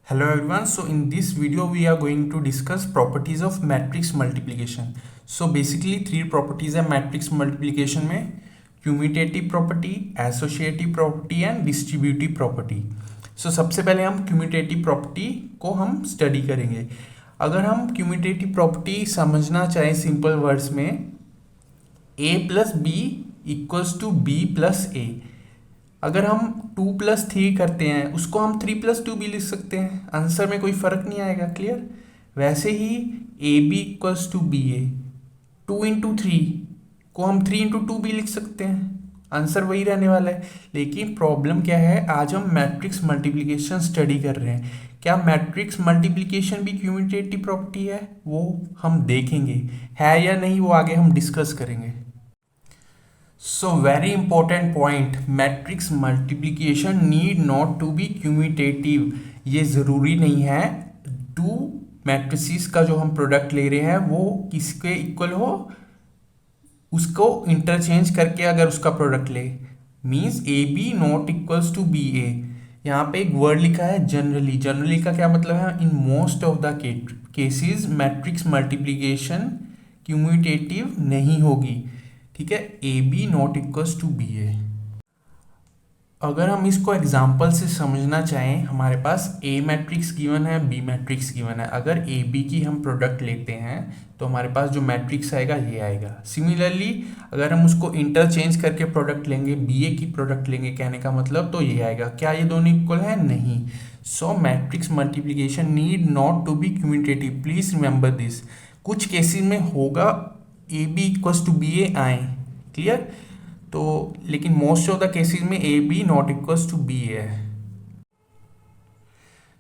Hello everyone, so in this video we are going to discuss properties of matrix multiplication. So basically three properties है matrix multiplication में, commutative property, associative property and distributive property. So सबसे पहले हम commutative property को हम study करेंगे. अगर हम commutative property समझना चाहें simple words में, a plus b equals to b plus a. अगर हम 2 + 3 करते हैं उसको हम 3 + 2 भी लिख सकते हैं, आंसर में कोई फर्क नहीं आएगा. क्लियर. वैसे ही A B equals to B A, 2 × 3 को हम 3 × 2 भी लिख सकते हैं, आंसर वही रहने वाला है. लेकिन प्रॉब्लम क्या है, आज हम मैट्रिक्स मल्टीप्लिकेशन स्टडी कर रहे हैं. क्या मैट्रिक्स मल्टीप्लिकेशन भी क्यूमुटेटिव प्रॉपर्टी है, वो हम देखेंगे है या नहीं, वो आगे हम डिस्कस करेंगे. So very important point, matrix multiplication need not to be commutative. ये ज़रूरी नहीं है टू मैट्रिसेस का जो हम प्रोडक्ट ले रहे हैं वो किसके इक्वल हो, उसको इंटरचेंज करके अगर उसका प्रोडक्ट ले, means A B not equals to B A. यहाँ पे एक वर्ड लिखा है जनरली. जनरली का क्या मतलब है, in most of the cases matrix multiplication commutative नहीं होगी. ठीक है, A B not equals to B A. अगर हम इसको एग्जाम्पल से समझना चाहें, हमारे पास ए मैट्रिक्स गिवन है, बी मैट्रिक्स गिवन है. अगर ए बी की हम प्रोडक्ट लेते हैं तो हमारे पास जो मैट्रिक्स आएगा ये आएगा. सिमिलरली अगर हम उसको इंटरचेंज करके प्रोडक्ट लेंगे, बी ए की प्रोडक्ट लेंगे, कहने का मतलब तो ये आएगा. क्या ये दोनों इक्वल है? नहीं. So matrix multiplication need not to be commutative. Please remember this. कुछ केसेस में होगा A B equals to B A आए, क्लियर. तो लेकिन मोस्ट ऑफ द केसेस में A B not equals to B A है.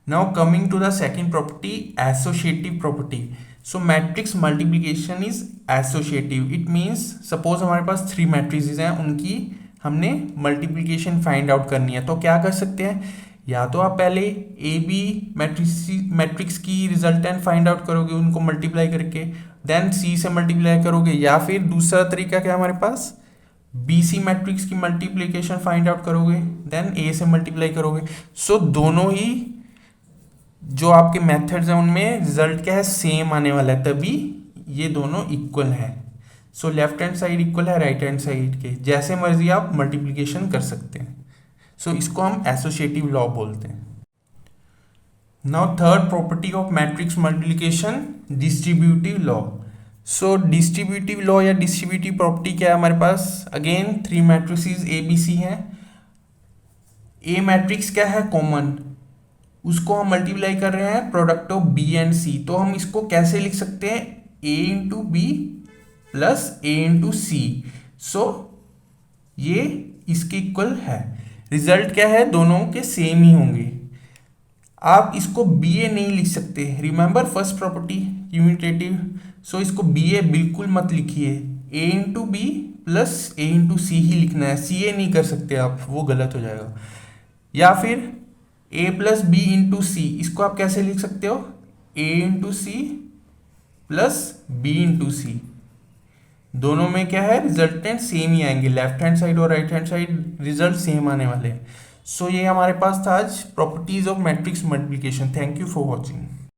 Now coming to the second property, associative property. So matrix multiplication is associative. It means suppose हमारे पास 3 matrices हैं, उनकी हमने मल्टीप्लिकेशन फाइंड आउट करनी है. तो क्या कर सकते हैं, या तो आप पहले ए बी मैट्रिक्स की रिजल्टेंट फाइंड आउट करोगे उनको मल्टीप्लाई करके, देन सी से मल्टीप्लाई करोगे, या फिर दूसरा तरीका क्या हमारे पास, बी सी मैट्रिक्स की मल्टीप्लिकेशन फाइंड आउट करोगे, देन ए से मल्टीप्लाई करोगे. सो दोनों ही जो आपके मेथड्स हैं उनमें रिजल्ट क्या है, सेम आने वाला है, तभी ये दोनों इक्वल है. So left hand side equal है राइट हैंड साइड के, जैसे मर्जी आप मल्टीप्लिकेशन कर सकते हैं. सो इसको हम एसोसिएटिव लॉ बोलते हैं. Now third property of matrix multiplication, distributive law. So distributive law या डिस्ट्रीब्यूटिव प्रॉपर्टी क्या है हमारे पास, again 3 matrices A B C हैं. ए मैट्रिक्स क्या है, कॉमन, उसको हम मल्टीप्लाई कर रहे हैं प्रोडक्ट ऑफ बी एंड सी. तो हम इसको कैसे लिख सकते हैं, ए into B plus A into सी. सो ये इसके इक्वल है. रिजल्ट क्या है, दोनों के सेम ही होंगे. आप इसको बी ए नहीं लिख सकते. Remember first property commutative. So इसको बी ए बिल्कुल मत लिखिए, A into B plus A into C ही लिखना है. सी ए नहीं कर सकते आप, वो गलत हो जाएगा. या फिर A plus B into C, इसको आप कैसे लिख सकते हो, A into C plus B into C. दोनों में क्या है, रिजल्टेंट सेम ही आएंगे, लेफ्ट हैंड साइड और right hand side result same आने वाले हैं. सो ये हमारे पास था आज properties of matrix multiplication. Thank you for watching.